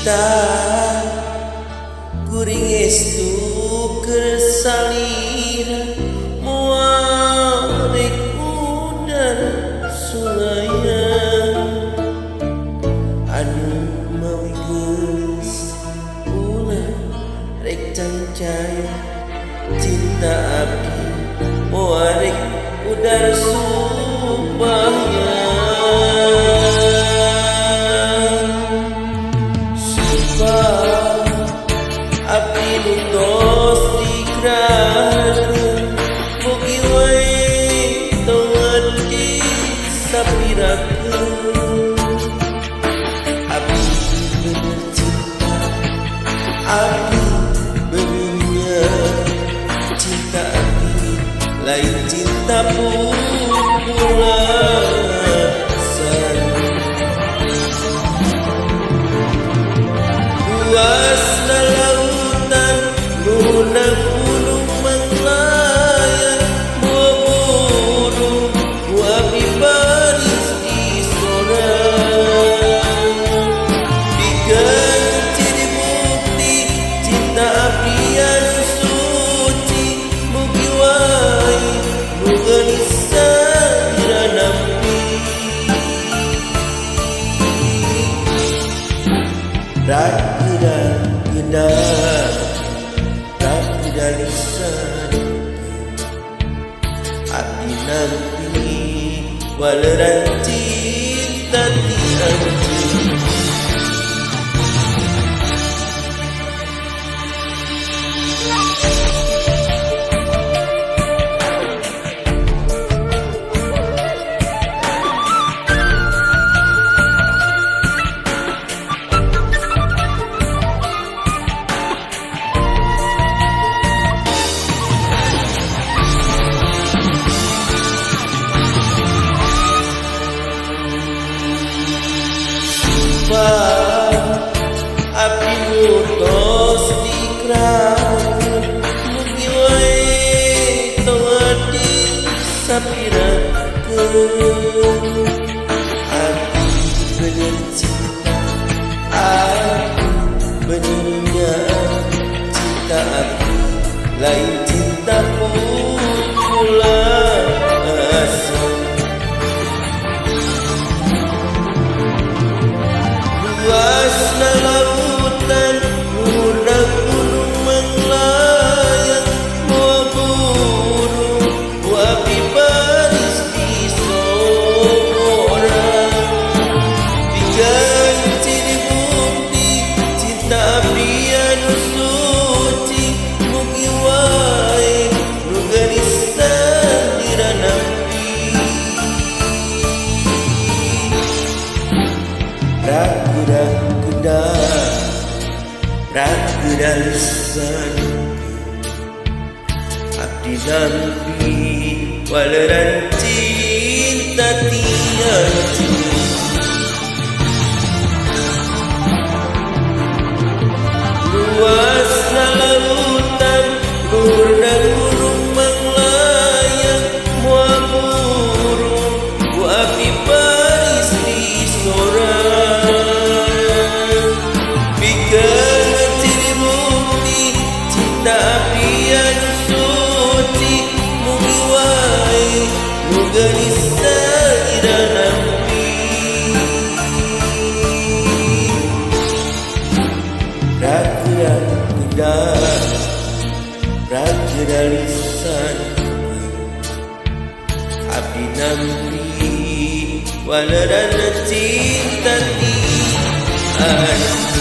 cinta kuring estu kersalira moal rek udan sulaya anu mawi geus ulah rek cancaya cinta abdi moal rek udan supaya abdi nu tos digrahakeun mugi wae tongan disapirakeun abdi bener cinta abdi benernya cinta abdi lain cinta pula luas lautan lunak gunung manglayar burung wabi baris di sorang diganti di bukti cinta abdi anu suci mugi wae muga nisa diranampi Rakyat lisan abdi nampi waleran cinta tianti abdi nutos digrahakeun mugi wae tongan disapirakeun abdi bener cinta abdi benernya cinta abdi lain cinta pula asal luasna lautan lunak gunung manglayar moal burung wabi baris di sorang diganti di bukti cinta abdi anu suci mugi wae nu genisan diranampi ragu-ragu lisan abdi nampi waleran cinta tianti luasna lautan lunak gunung manglayar moal burung wabi baris di sorang diganti di bukti cinta abdi anu suci mugi wae nu geunisa diranampi ragu-ragu lisan abdi nampi waleran cinta tianti